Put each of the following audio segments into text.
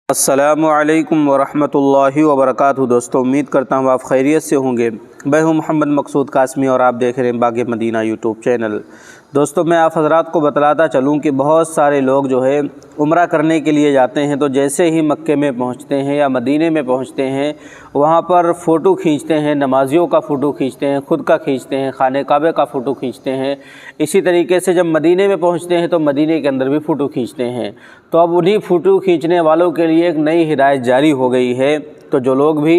अस्सलामुअलैकुम वरहमतुल्लाहि वबरकातुहू। दोस्तों, उम्मीद करता हूँ आप खैरियत से होंगे। मैं हूँ मोहम्मद मकसूद कासमी और आप देख रहे हैं बाग़ मदीना यूट्यूब चैनल। दोस्तों, मैं आप हज़रात को बतलाता चलूँ कि बहुत सारे लोग जो है उम्रा करने के लिए जाते हैं, तो जैसे ही मक्के में पहुँचते हैं या मदीने में पहुँचते हैं, वहाँ पर फ़ोटो खींचते हैं, नमाजियों का फ़ोटो खींचते हैं, ख़ुद का खींचते हैं, खाने काबे का फ़ोटो खींचते हैं। इसी तरीके से जब मदीने में पहुँचते हैं तो मदीने के अंदर भी फ़ोटो खींचते हैं। तो अब उन्हीं फ़ोटो खींचने वालों के लिए एक नई हिदायत जारी हो गई है। तो जो लोग भी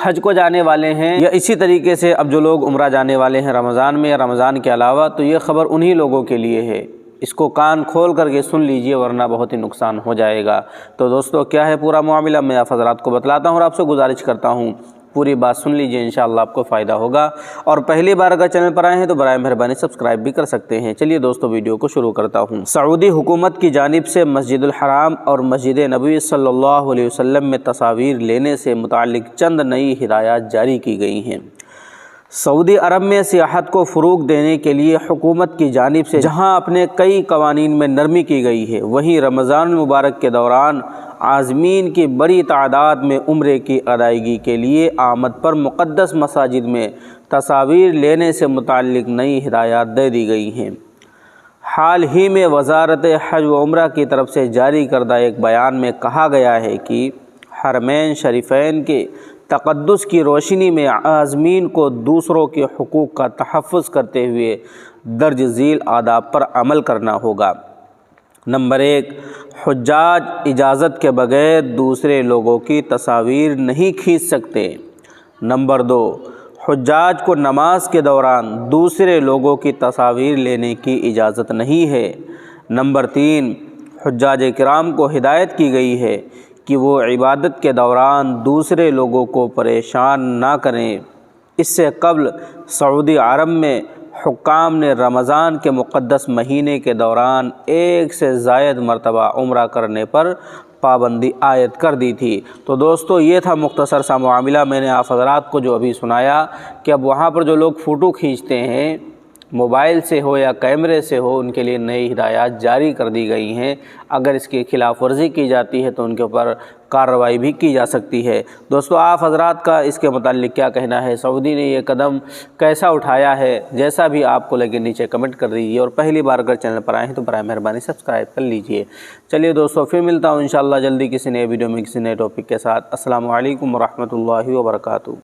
हज को जाने वाले हैं या इसी तरीके से अब जो लोग उम्रा जाने वाले हैं रमज़ान में या रमज़ान के अलावा, तो ये ख़बर उन्हीं लोगों के लिए है। इसको कान खोल करके सुन लीजिए, वरना बहुत ही नुकसान हो जाएगा। तो दोस्तों, क्या है पूरा मामला, मैं आप हज़रात को बतलाता हूँ और आपसे गुजारिश करता हूँ पूरी बात सुन लीजिए, इंशाअल्लाह आपको फ़ायदा होगा। और पहली बार अगर चैनल पर आए हैं तो बराए मेहरबानी सब्सक्राइब भी कर सकते हैं। चलिए दोस्तों, वीडियो को शुरू करता हूँ। सऊदी हुकूमत की जानिब से मस्जिदुल हराम और मस्जिद नबवी सल्लल्लाहु अलैहि वसल्लम में तस्वीर लेने से मुताल्लिक़ चंद नई हिदायत जारी की गई हैं। सऊदी अरब में सियाहत को फ़रोग़ देने के लिए हुकूमत की जानिब से जहाँ अपने कई कवानीन में नरमी की गई है, वहीं रमज़ान मुबारक के दौरान आज़मीन की बड़ी तादाद में उम्रे की अदायगी के लिए आमद पर मुक़द्दस मसाजिद में तस्वीर लेने से मुताल्लिक़ नई हिदायत दे दी गई हैं। हाल ही में वज़ारत हज व उम्रा की तरफ से जारी करदा एक बयान में कहा गया है कि हरमैन शरीफ़ैन के तक़द्दुस की रोशनी में आज़मीन को दूसरों के हुकूक़ का तहफ़्फ़ुज़ करते हुए दर्ज झील आदाब पर अमल करना होगा। नंबर 1, हुज्जाज इजाज़त के बग़ैर दूसरे लोगों की तस्वीर नहीं खींच सकते। नंबर 2, हुज्जाज को नमाज के दौरान दूसरे लोगों की तस्वीर लेने की इजाज़त नहीं है। नंबर 3, हुज्जाज किराम को हिदायत की गई है कि वो इबादत के दौरान दूसरे लोगों को परेशान ना करें। इससे कबल सऊदी अरब में हुक्काम ने रमज़ान के मुक़द्दस महीने के दौरान एक से ज़ायद मरतबा उम्रा करने पर पाबंदी आयद कर दी थी। तो दोस्तों, ये था मुख्तसर सा मामला मैंने आप हज़रात को जो अभी सुनाया कि अब वहाँ पर जो लोग फ़ोटो खींचते हैं, मोबाइल से हो या कैमरे से हो, उनके लिए नई हिदायत जारी कर दी गई हैं। अगर इसकी खिलाफ वर्जी की जाती है तो उनके ऊपर कार्रवाई भी की जा सकती है। दोस्तों, आप हज़रात का इसके मुताल्लिक़ क्या कहना है? सऊदी ने ये कदम कैसा उठाया है? जैसा भी आपको लगे नीचे कमेंट कर दीजिए और पहली बार अगर चैनल पर आए हैं तो बराए मेहरबानी सब्सक्राइब कर लीजिए। चलिए दोस्तों, फिर मिलता हूँ इंशाअल्लाह जल्दी किसी नए वीडियो में किसी नए टॉपिक के साथ। अस्सलामु अलैकुम वरहमतुल्लाहि वबरकातुहू।